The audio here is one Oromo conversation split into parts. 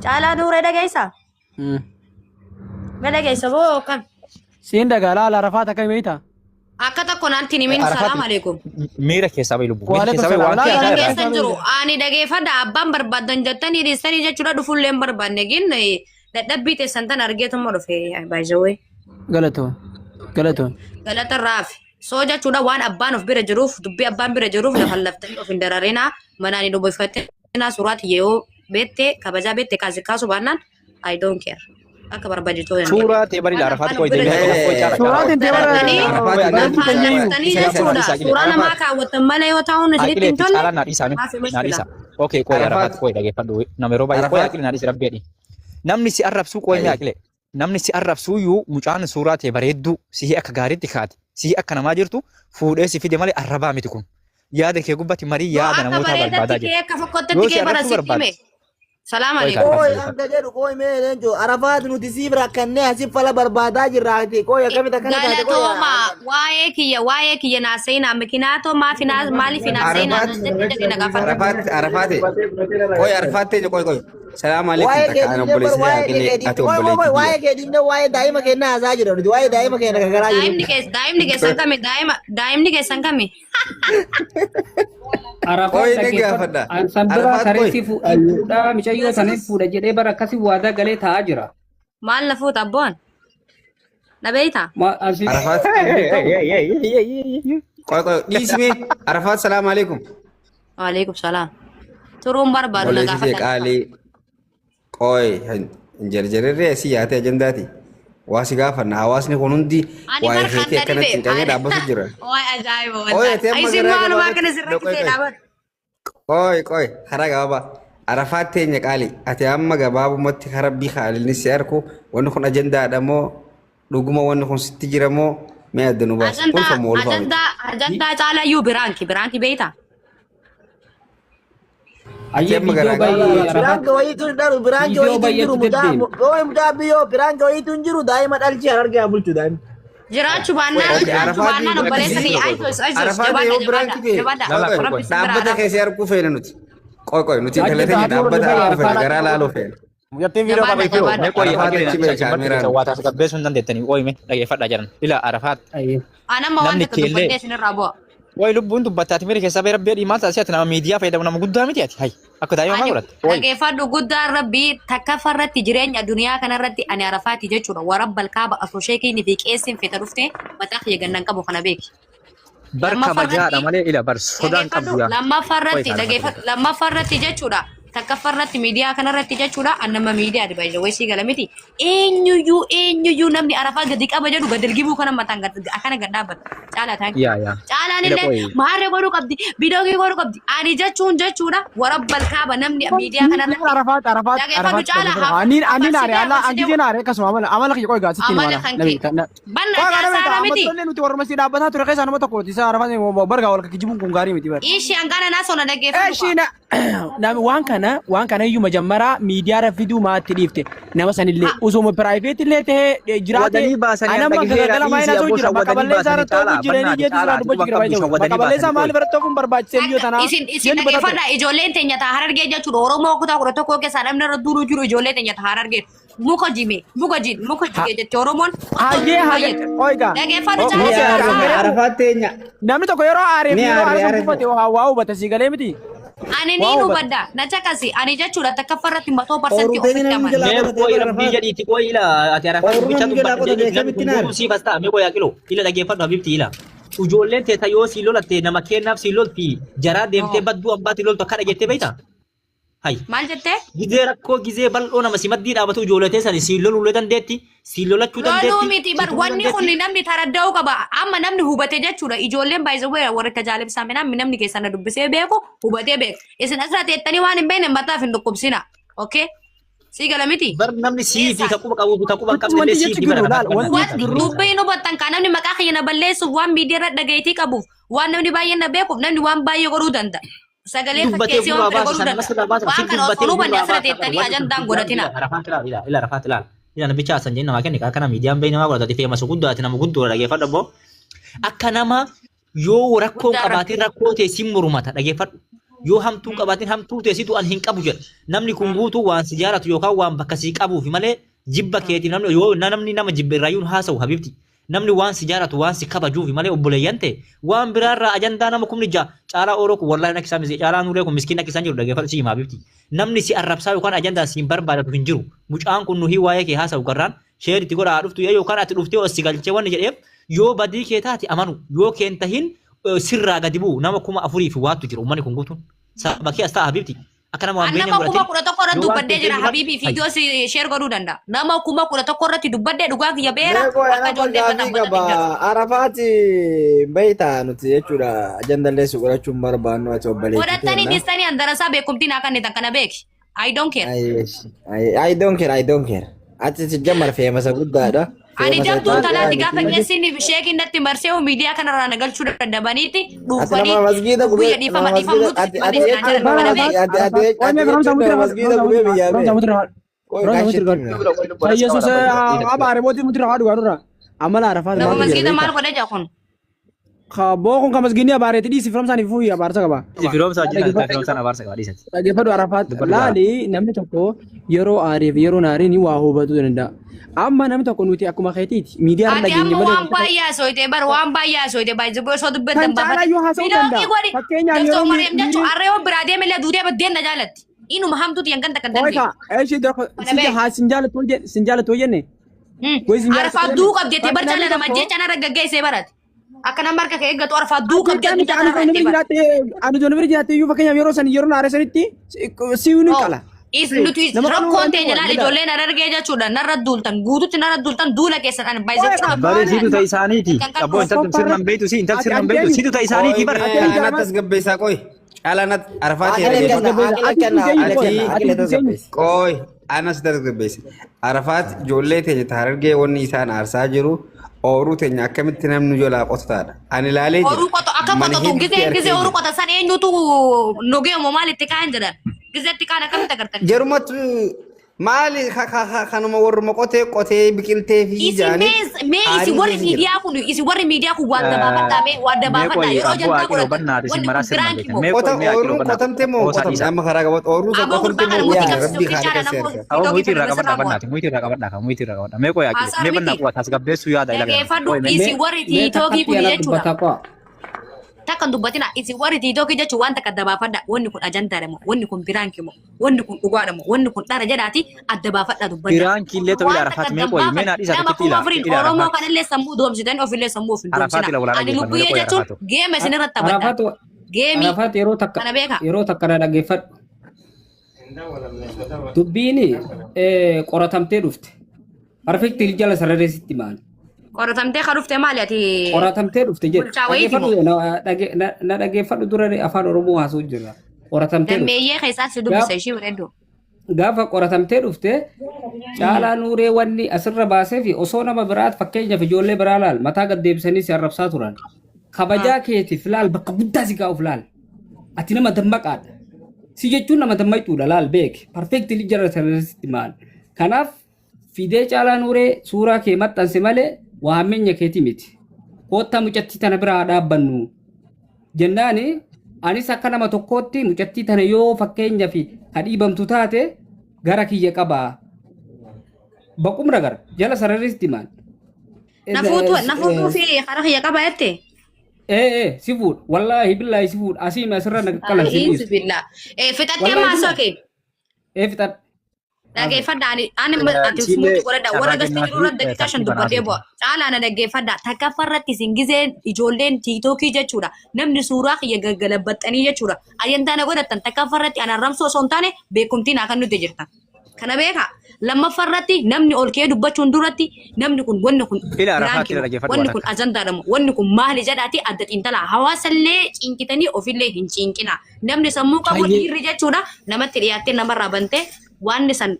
Caalaa Nuuree dhageessaa? Dhageessa boo kan? Siin dagaalaa Arafaat akka beektaa? Akka takko naanti ni min salaam alaikum. Miira keessaa bahi lubbu. Miira keessaa bahi waan Miira keessa jiru ani dhageeffadha abbaan barbaadan jettanii dhiistanii jechuudha dhufullee hin barbaanne gin dadhabbii teessan tan argeetummaa dhufe baay'ee. Galatoon. Galata raafi. Soo jechuudha waan abbaan of bira jiruuf dubbii abbaan bira jiruuf lafa laftanii of hin dararina manaan dhubuufattina suuraati yoo beette kabajaa beette kaasu baannaan I don't care. Akka barbaachitu suuraa teebari Arafaat koy deebi'ee suuraa teebari suuraa namaa kaawwatan malee yoo ta'u isinitti hin tolle naadhiisa okay koy Arafaat koy dhageeffadhu nama yeroo baay'ee koy aqli naadhiisa rabbeedhi namni si arrabsuu koy ni aqle namni si arrabsuu yuu mucaan suuraa tee bareedduu si akka gaariitti kaati si akka namaa jirtu fuudhee si fide malee arrabaa miti kun yaada kee gubbatti marii yaada namoota barbaadaa jiru akka fakkootatti kee barasitti Salam alaikum. Koi anda jedhu koi mee leenjo Arafaat nuti siif rakkannee asif fala barbaadaa jirraati koi akkamitti akkana taate koi Galatooma waa'ee kiyya naaseenaa mikinaatoo maaliif naaseenaa Arafaat koi Arafaat koi Salam alaikum takkaan obboleessi yaaqile ati obboleessi waa'ee kee dinne waa'ee daa'ima keenna haasaa jira nuti waa'ee daa'ima keenya gagaraa jira daa'imni keessan kami Arafaat dhageeffadha. Sabbira tareessi fuudhaa micayyoo saniif fuudha jedhee bara akkasii waadaa galee taa'aa jira. Maal na fuuta abboon? Na beeyta? Arafaat koi dhiisime Arafaat salaam alaikum. Waalaikum salaam. Turuun barbaadu na gaafatan. Qaalii koi jarjarree asii yaatee ajandaati. Waasi gaafanna hawaasni kun hundi waa'ee feetee akkanatti hin qabee dhaabbatu jira. Waa'ee ajaa'iba! Isin maalumaa kana sirratti ta'e dhaabbatu. Koi karaa gabaabaa. Arafaat teenya qaali ati amma gabaabumatti karaa bii haalilni si arku wanni kun ajandaadha moo dhuguma wanni kun sitti jira moo mee adda nu baasu ulfamu ulfamu. Ajandaa caalayyuu biraanki beeyta. Ayyee viidiyoo baay'ee Biraanki wayiitu hin dharu biraanki wayiitu hin jiru mudaa biyyoo biraanki wayiitu hin jiru daa'ima dhalchi harargee bulchu daa'ima. Jiraachuu baannaan obboleessa kiyya dhaabbata keessee arguu feene nuti. Koi nuti intallee teenya dhaabbata arguu feene garaa laaluu feene. Mucattiin viidiyoo qabee fi mee qoyii akka waataa gabbeessuu hin dandeettanii ooyime dhageeffadhaa jiran ila Arafaat anamma waan tokko dubbadhee isinirraa bu'a. Way lubbuun dubbattaati miira keessaa bira rabbii maal taasisa nama miidiyaa fayyadamu nama guddaa miti ati hay akka daa'ima maa godhatte. Dhageeffadhu guddaan rabbii takka farratti jireenya duniyaa kanarratti ani Arafaati jechuudha warabbal kaaba asoo sheekiin fi qeessiin fita dhufte mataa kiyya gannan qabu kana beeki. Barka bajaadha malee ila bar sodaan qabdu yaa. Lammafarratti jechuudha. Takka farratti miidiyaa kanarratti jechuudha annama miidiyaa dibaayee weesii gala miti eenyuyyuu namni Arafaat gadi qaba jedhu gadilgibuu kana mataan akkana gad dhaabbata caalaa taa'e. Caalaan illee maarree godhuu qabdi bidoogii godhuu qabdi ani jechuun jechuudha warabbal kaaba namni miidiyaa kanarratti. Arafaat ani naare alla angizee naare akkasuma amala kiyya qoy gaasitti mala. Banna jaasaara miti. Nuti warra masii dhaabbataa ture keessaa nama tokko isa Arafaat bargaa wal kijibuun kun gaarii miti bara. Ishii hangana naasoo na dhaggeeffatu. Waan kana iyyuu majammara miidiyaa rafiduu maatti dhiifte nama sanillee usuma private illee ta'ee jiraate anama galgala maayina soo jira bakka balleessaa irratti tokko jireenii jeetu jira dubbachi jira baay'ee bakka balleessaa maal irratti tokko barbaachisee biyyo tanaa isin dhaggeeffadha ijoolleen teenya ta'a harargee jechuudha Oromoo kutaa kudha tokko keessaa namni irra duuduu jiru ijoollee teenya ta'a harargee muka jime muka jechuudha Oromoon hayyee oiga Arafaat teenya namni tokko yeroo aaree uffate waa hubata si galee miti. Ani ni hubadda na cakasi ani jechuudha takka farratti 100% ofitti amana. Mee qoyii rabbii jedhiiti qoyii ila ati Arafaat bicha dubbatte si fasta mee qoyii akilo ila dhageeffadhu habibti ila. Ijoolleen teessa yoo si lolatte nama kennaaf si lolti jaraa deemtee badduu abbaatti loltu akka dhageettee beektaa? Hay. Maal jettee? Gizee rakkoo gizee bal'oo nama si maddii dhaabatu ijoollee teessanii si loluu dandeetti si lolachuu dandeetti. Loluu miti bar wanni kun namni taradda'uu qaba amma namni hubate jechuudha ijoolleen baay'ee warra tajaajila namni keessan dubbisee beeku hubatee beeku isin asirratti jettanii waan hin beekne mataaf hin dhukkubsina okay si gala miti. Bar namni si fi taquba qabu taquba qabne si fi bara. Dubbiin hubattan kan namni maqaa kiyya na balleessuuf waan miidiyaa irra dhagayitii qabuuf waan namni baay'een na beekuuf namni waan baay'ee godhuu danda'a. Sagalee fakkeessee waan kana godhuu danda'a. Waan kana osoo hubanne asirratti jettanii ajandaan godhatina. Ila Arafaat ilaal. Ila nabicha asan jenna waa kenni akkana miidiyaan baay'ee nama godhate fe'ama guddaati nama guddoo dhageeffadhu abbo. Akka nama yoo rakkoo qabaatiin rakkoo ta'e si murumata dhageeffadhu. yoo hamtuu qabaatin hamtuu teessitu an hin qabu jedha namni kun guutuu waan si jaalatu yookaan waan bakka sii qabuufi malee jibba keetii namni yoo namni nama jibba irraayyuun haasa'u habibti namni waan si jaalatu waan si kabajuufi malee obboleeyyan ta'e waan biraarraa ajandaa nama kumni caalaa ooroo kun wallaahi nakkisaa misi caalaa nuuree kun miskiin nakkisaa jiru dhageeffatu si himaa habibti namni si arrabsaa yookaan ajandaa si hin barbaadatu hin jiru mucaan kun nuhii waa'ee kee haasa'u garraan sheeritti godhaa dhuftu yookaan ati dhuftee os si galchee wanni jedheef yoo badii kee taate amanu yoo keen tahin sirraa gadi bu'u nama 4,000 fi waattu jira uummanni kun guutuun sababa kee as ta'a habibti akka nama waan beekne nama 11,000 irratti dubbadee jira habiibii fiidiyoo si sheer godhuu danda'a nama 11,000 irratti dubbadee dhugaa kiyya beera akka ijoollee fatan Arafaati beeytaa nuti jechuudha ajandallee si godhachuun barbaannu ati obboleetti godhattanii dhiistanii andarasaa beekumtiin akka inni kana beeki I don't care I don't care ati si jammar feemasa guddaadha ani jabduun talaati gaafa geessin sheekiin natti marsee miidiyaa kanarraa nagalchuu dadhabaniiti dhuufanii guyya dhiifama Yesus abaare mootii mutira haadhu gaadhurra amala arafaat nama masgiida maal godhe jaa kun boo kun ka masgiidni abaareeti dhiisi firoomsaan ifuu abaarsa qaba firoomsaa jira firoomsaan abaarsa qaba dhiisati dhaggeeffadhu arafaat laali namni tokko yeroo aariif yeroo naariin waa hubachuu danda'a amma namni tokko nuti akkuma keetiiti miidiyaa irra dhageenye malee waan baay'ee soite bar waan baay'ee soite baay'ee boo soo dubbatan baafata biloogii fakkeenyaaf yeroo mari'am jechuun arreewa biraa deemelee duudee baddeen na jaalatti inuma hamtuuti yankan takka dandee eeshi doko sinjaalatu jenne arfaa duu qabjettee bar jala nama jecha narra gaggeessee barate akka nama harka kee eeggatu arfaa duu qabjettee anu joon bira jiraatte iyyuu fakkeenyaaf yeroo san yeroo naaree sanitti siwini qala nuti rakkoon ta'e jalaal ijoolleen argee jechuudha narra duultan guututti narra duultan duula keessan ani baay'ee bareesitu ta'e isaaniiti abboo intaltu sirnan beeytu si intaltu sirnan beeytu situ ta'e isaaniiti bar Anatas gabbeessaa qoy caalanat arafaati qoy anas dargabbeesse arafaat ijoollee teenya taarargee wanni isaan aarsaa jiru ooruu teenya akkamitti namni jolaa qototaadha ani ilaalee ooruu qoto akka qototu gisee ooruu qota san eenyutu nogee moo maalitti kaan jedhan gizeetti kaan akkamitti agartan jarumatu maali kanuma warruma qotee biqiltee fi jaanii isi warri miidiyaa kun waan dabaafadhaa yeroo jantaa godhatan ooruu qotamte moo qotamte amma karaa qabat ooruu qotamte moo rabbii haadha keessaa muitii irraa qabadhaa bannaati muitii irraa qabadhaa mee qoyaa mee bannaa quwaa taas gabbeessuu yaada dhageeffadhu isi warri tiitookii kun jechuudha takkan dubbatina isi warri tiitookii jechuun waan takka dabaafadha wanni kun ajandaadha moo wanni kun biraanki moo wanni kun dhugaadha moo wanni kun dhara jedhaati adda baafadha dubbadha biraanki illee ta'uu arafaat mee qoyi mee naa dhiisa tokkitti ilaala oromoo kanallee sammuu doomsitan ofillee sammuu ofin doomsina ani lubbuyee jechuun geema isin irratti taphadha geemii arafaat yeroo takka na dhaggeeffadhu dubbiini qoratamtee dhufte perfekti jala sararreesitti maali qoratamtee ka dhufte maali ati qoratamtee dhufte jedhu na dhaggeeffadhu dura afaan oromoo haasuu jira qoratamtee dammeeyyee keessaa si dubbisa ishii bareedduu gaafa qoratamtee dhufte caalaa nuuree wanni asirra baasee fi osoo nama biraat fakkeenyaaf ijoollee biraa laal mataa gad deebisanii si arrabsaa turan kabajaa keetiif laal bakka guddaa si gaa'uuf laal ati nama dammaqaadha si jechuun nama dammaquudha laal beek perfekti jara sararreesitti maal kanaaf fidee caalaa nuuree suuraa kee maxxanse malee waamenya keeti miti koottaa mucattii tana biraa dhaabbannu jennaani anis akka nama tokkootti mucattii tana yoo fakkeenyaa fi hadhiibamtu taate gara kiyya qabaa baqumra gara jala sararriisti maal nafuutuu fi hara kiyya qabaa jette si fuudha wallaahi billaahi si fuudha asii asirra naqalan si dhiisu fixattee maasoo kee fixadha dhaggeeffadha ani ati sumuuti godhadha warra gastii jiru irratti daqiiqaa 5 dubbadhee bu'a caalaa na dhaggeeffadha takkaffaa irratti isin gizeen ijoolleen tiitookii jechuudha namni suuraa kiyya gaggalabaxanii jechuudha ayyantaa na godhattan takkaffaa irratti ana ramsoo osoo hin taane beekumtiin akka nuti jirtan kana beeka lammaffaa irratti namni ol kee dubbachuun duratti namni kun wanni kun wanni kun ajandaadha wanni kun maali jedhaati adda xiintala hawaasallee cinkitanii ofillee hin cinkina namni sammuu qabu dhiirri jechuudha namatti dhiyaattee namarraa bantee waan san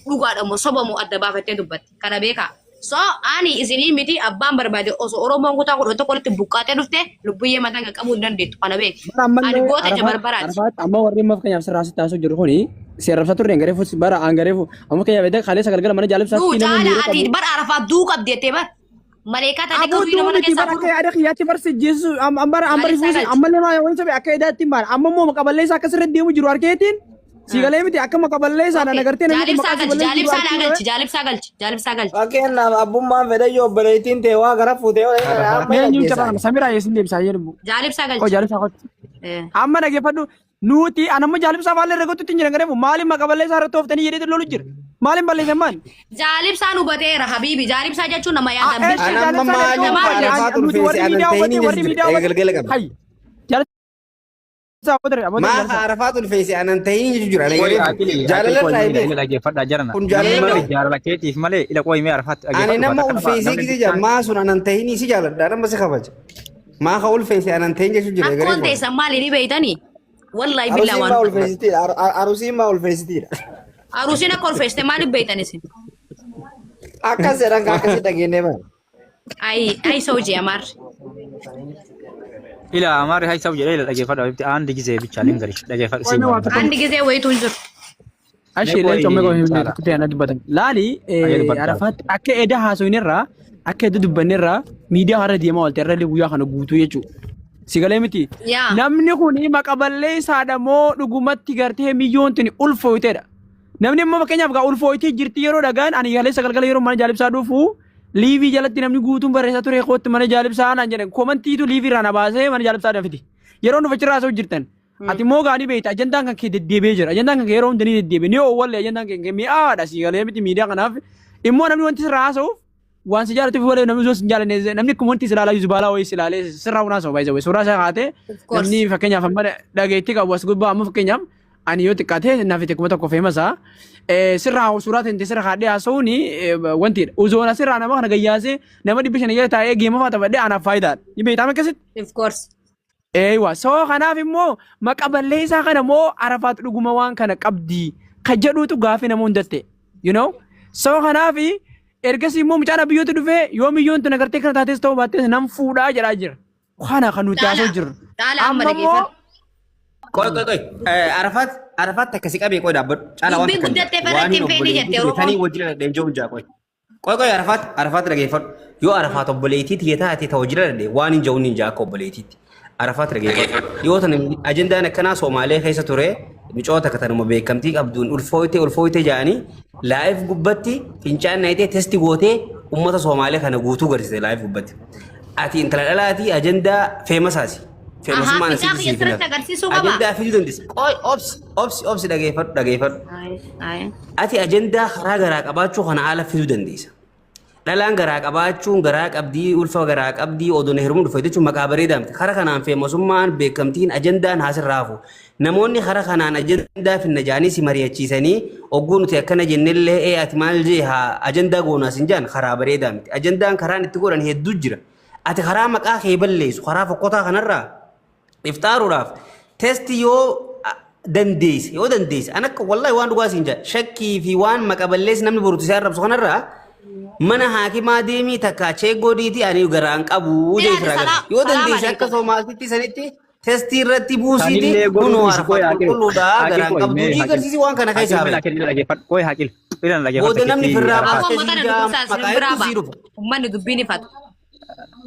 dhugaadha moo soba moo adda baafattee dubbatti kana beeka so ani isinii miti abbaan barbaade osoo oromoon kutaa kudha tokko walitti buqqaatee dhufte lubbuyyee mataa qaqqabuu hin dandeettu kana beeka ani goota jabarbaraati amma warri maaf keenyaaf sirraa sitti taasisuu jiru kuni seerrabsa turre gareefu bara aan gareefu amma keenyaaf edda kaalee sagalgala mana jaalibsaatti nama ati bara arafaa duu qabdeettee bara Maleekaa ta'e Abu dhaqee nama tu keessaa tiba furu. ada khiyati barsi Jesu ambar Malis fusi sagal. ammalle ma wani sabi akka edatti man amma mo makaballe sa kasre demu jiru arketin sigale miti akka makaballe sa na nagarte na Jaalibsaa galchi, jaalibsaa naa galchi, jaalibsaa galchi, jaalibsaa galchi. Fakkeenyaaf abbummaan fedhe yoo obboleettiin ta'e waa gara fuutee yoo me nyum chaba samira yesin dem sa yerbu Jaalibsaa ko galchi. jalib sa ko amma nage fadu nuti anamma jalib sa falle regotu tinjira ngare mali makaballe sa rato ftani yede lolu jir mali balle zaman Jaalibsaan hubateera habiibi. Jaalibsaa jechuun nama yaadambi. Anamma maaliif Arafaat ulfeesse anan ta'inii jechuudha galgala qaba. hay jalib sa bodre Maa Arafaat ulfeesse anan ta'inii jechuudha. Jaalala taa'ee dhaggeeffadhaa jarana. kun jaalala Jaalala keetiif malee ila qoy mee Arafaat ani nama ulfeessee gisee jira maa sun anan ta'inii si jaaladha nama si kabaja. Maa ka ulfeesse anan ta'in jechuudha jira Akkoon garee. teessan maali ni beeytanii? Wallahi billaa Arusiin waan. maa ulfeessitiidha. Arusiin maa ulfeessitiidha. Aruusiin akka ulfeessite maaliif beeytan isin? Akkas jedhan akkasi dhageenyee bara. Ay soojii amaar. ila amaari hay sabu jedhee ila dhaggeeffadhaa bifti aandi gisee bichaa lingari dhaggeeffadhu si Andi gisee wayitu hin jiru. Ashile chome ko himne kutte ana dubatan lali arafat akka eda hasoinirra akka eda dubbanirra media hara diema walte irra guyyaa kana guutuu jechu sigale miti Yaa. namni kun maqaballee saadamo dhugumatti gartee miyyoontin ulfooyteedha namni immoo fakkeenyaaf gaa ulfooytee jirti yeroo dhagaan ani yalee sagalgala yeroo mana jaalibsaa dhufu liivii jalatti namni guutuun barreessaa ture kootti mana jaalibsaa naan jedhan komantiitu liivii irraa na baasee mana jaalibsaa dafiti yeroo nu fachirraa soo jirtan ati moo gaanii beeyta ajandaan kan kee deddeebi'ee jira ajandaan kan kee yeroo hundanii deddeebi'e ni oowwalle ajandaan kan kee mi'aadha siigalee miti miidiyaa kanaaf immoo namni wanti sirraa haasa'uuf waan si jaalatuuf walee namni osoo si hin jaalanne namni kun wanti silaalaa yuusu baalaa wayii silaalee sirraa hunaa soo baay'isa suuraa isaa kaatee namni fakkeenyaaf amma dhageettii qabu as gubbaa amma fakkeenyaaf ani yoo xiqqaatee naaf itti kuma tokko feemasaa sirraa suuraa tente sirra kaadhee haasa'uuni wantiidha uzoona sirraa nama kana gayyaasee nama 500 jala taa'ee geema fa'aa taphadhee anaaf faayidaadha ni beektaa akkasitti. Of course. Eewa soo kanaaf immoo maqaballee isaa kana moo arafaat dhuguma waan kana qabdii ka jedhuutu gaafii nama hundatte you know soo kanaaf ergasii immoo mucaan biyyoota dhufee yoo biyyoon tun agartee kana taates ta'uu baattees nam fuudhaa jedhaa jira kana kan nuti haasoo jirru Amma dhageeffadhu. Qoy. Arafaat akkasii qabee qoy dhaabbadhu. Caalaa waan Dubbiin guddattee barreetti hin feene jettee Oromoon. Tanii wajjira deemjoo hojjaa qoy. Qoy Arafaat dhageeffadhu. Yoo Arafaat obboleettiitti yoo taate ta'u jira dandee waan hin ja'uun hin jaa akka obboleettiitti. Arafaat dhageeffadhu. Yoo tan ajendaan akkanaa Somaalee keessa ture micoota katanuma beekamtii qabduun ulfooyte ja'anii laayif gubbatti fincaan naayitee testi gootee uummata Somaalee kana guutuu garsiise laayif gubbatti. Ati intala dhalaatii ajendaa feemasaasi. Feemasummaan Ahaa, asii fincaa keessatti agarsiisuu qaba. ajendaa fiduu dandeessa. Qoy obsi dhageeffadhu. Aye. Ati ajendaa karaa garaa qabaachuu kana haala fiduu dandeessa. Dhalaan garaa qabaachuun garaa qabdii ulfa garaa qabdii odoon hirmuun dhufe jechuun maqaa bareedaa miti. Karaa kanaan feemasummaan beekamtiin ajendaan haasirraafu. Namoonni karaa kanaan ajendaa finna jaanii si mari'achiisanii ogguu nuti akkana jennellee ati maal jee haa ajendaa goonaas hin jaan karaa bareedaa miti. Ajendaan karaan itti godhan hedduu jira. Ati karaa maqaa kee balleessu karaa fokkotaa kanarraa iftaaruudhaaf teesti yoo dandeesse an akka wallahi waan dhugaa siin jedha shakkii fi waan maqaballees namni borutu isaa arrabsu kanarraa mana haakimaa deemii takka cheeggoodiiti ani garaan qabu jechuudha yoo dandeesse akka Somaalitti sanitti teestii irratti buusiiti kunoo Arafaat qulqulluudhaa garaan qabdu jigarsiisi waan kana keessaa bahe. Booda namni firraa baastee siidaa maqaa hedduu sii dhufa. Uummanni dubbiin ifatu.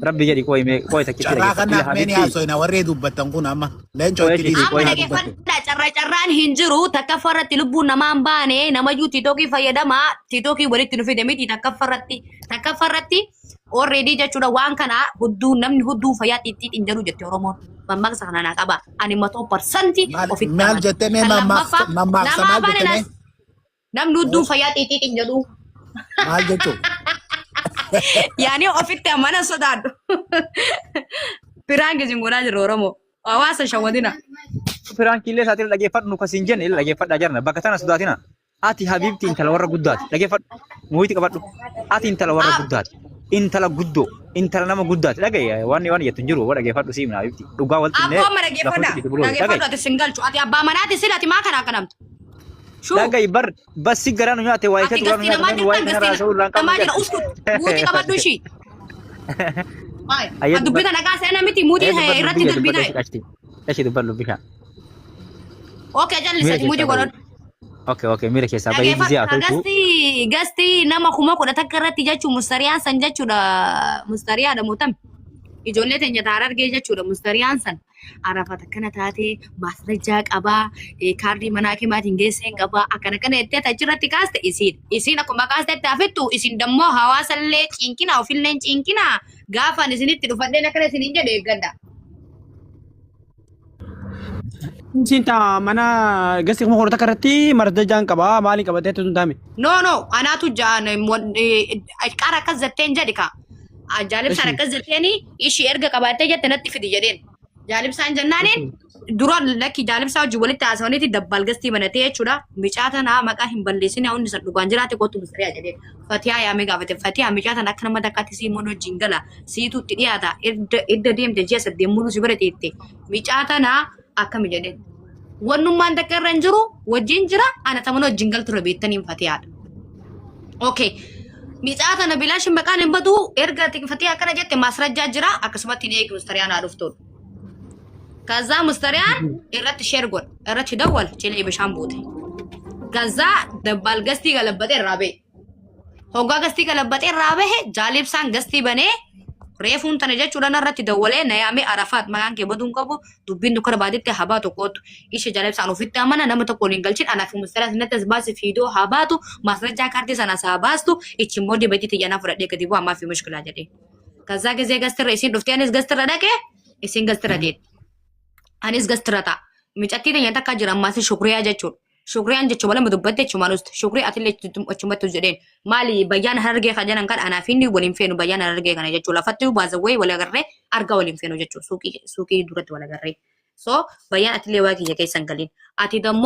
Rabbi jedhi qoy takkitti Carraa kanaaf mee ni haasofna warree dubbatan kun amma leencoo itti dhiisi. Amma dhageeffadhaa carraan hin jiru takkaffarratti lubbuun namaa hin baane namayyuu tiitookii fayyadama tiitookii walitti nu fide miti takkaffarratti already jechuudha waan kana hudduu namni hudduu fayyaa xixiitiin jedhu jette Oromoon mammaqsa kana naa qaba ani 100% ofitti Maal jettee mee mammaaksa maal jettee namni hudduu fayyaa xixiitiin jedhu maal jechuu? yaani ofitti amana sodaadhu piraan gizin godhaa jiru Oromoo hawaasa shawadina Firaan killee isaatiin dhaggeeffadhu nu kasiin jenne dhaggeeffadhaa jarna bakka tana sodaatina. Ati Habiibti intala warra guddaati dhaggeeffadhu muhiiti qabadhu. Ati intala warra guddaati intala guddoo intala nama guddaati dhagaye waan jettu hin jiru dhaggeeffadhu siimna Habiibti dhugaa walti illee. Akkuma dhaggeeffadhu ati singalchu ati abbaa manaati silati maa kana akkanamtu. Dhagaye bassi garaan nyaate waa'ee keetu garaan nyaate waa'ee kana raasuu irraan qabu. Namaa jira usku muutii qabadhu ishii. Dubbina nagaa seena miti muutii irratti dubbina. Achi dubban lubbishaa. Okay, jallisati muutii godhadhu. Okay, mira keessa bahee gizee haa ta'u. Gasti nama kuma kudha takka irratti jechuun mustariyaan san jechuudha. Mustariyaadha mutam. Ijoollee teenya taara argee jechuudha mustariyaan san. Arafa takkana taate maasrajaa qabaa, kaardii manaa kimaatiin geessee qabaa. Akkana kana jettee achirratti kaaste isiin. Isiin akkuma kaaste itti hafittu isin dammoo hawaasallee cinqinaa ofillee cinqinaa gaafaan isinitti dhufadheen akkana isiniin jedhe eeggadha. Sinta mana gasti kuma kudha takka irratti marjajaan qabaa maaliin qabatee tun taame. No, anaatu jaan qara akkas jetteen jedhi ka. Jaalibsaan akkas jetteeni ishii erga qabattee jette natti fidi jedheen. Jaalibsaan jennaaniin dura lakki jaalibsaa wajjin walitti haasawaniiti dabbal gastii banatee jechuudha. Micaa tanaa maqaa hin balleessine hundi san dhugaan jiraate kottu misiriyaa jedheen. Fatiyaa yaamee gaafate fatiyaa micaa tana akka nama takkaatti siimoon wajjin gala siituutti dhiyaata edda deemte ji'a saddeet muluu si bira teette. Micaa tanaa akkami jedheen. Wannummaan takka irra hin jiru wajjin jira ana tamana wajjin galtu beektaniin fatiyaadha. Okay. Micaa tana bilaashin maqaan hin badu erga fatiyaa akkana jette maasrajjaa jira akkasumatti ni eegi mustariyaan haa dhuftuudha. ከዛ ሙስተሪያን እረት ሼር ጎል እረት ደወል ጭሌ በሻምቦቴ ከዛ ደባል ገስቲ ገለበጤ ራቤ ሆጋ ገስቲ ገለበጤ ራቤ ጃሊብሳን ገስቲ በኔ ሬፉን ተነጀቹ ለነረት ደወለ ነያሜ አረፋት ማንከ በዱን ቀቦ ዱቢን ዱከረ ባዲት ሀባቱ ቆቱ ኢሽ ጃሊብሳን ኦፊት አማና ነመ ተቆሊን ገልችን አናፊ ሙስተሪያን ነተስ ባስ ፊዶ ሀባቱ ማስረጃ ካርዲ ሰና ሳባስቱ እቺ ሞዲ በዲት ያና ፍረደ ከዲቡ አማፊ ሙሽክላ ጀዴ ከዛ ጊዜ ገስትረ ኢሲን ዱፍቲያንስ ገስትረ ደቀ ኢሲን ገስትረ ዴት anis gastrata micatti tanya takka jira ammas shukriya jechuun shukriyaan jechuun wala mudubbate jechuunust shukri atille achumatti jedheen maali bayyaan hargee kajanan kan anaaf inni waliin feenu bayyaan hargee kana jechuun lafatti baazawwee wala garree arga waliin feenu jechuun suuqii duratti wala garree so bayyaan atille waa kiyya keessan galiin ati dammoo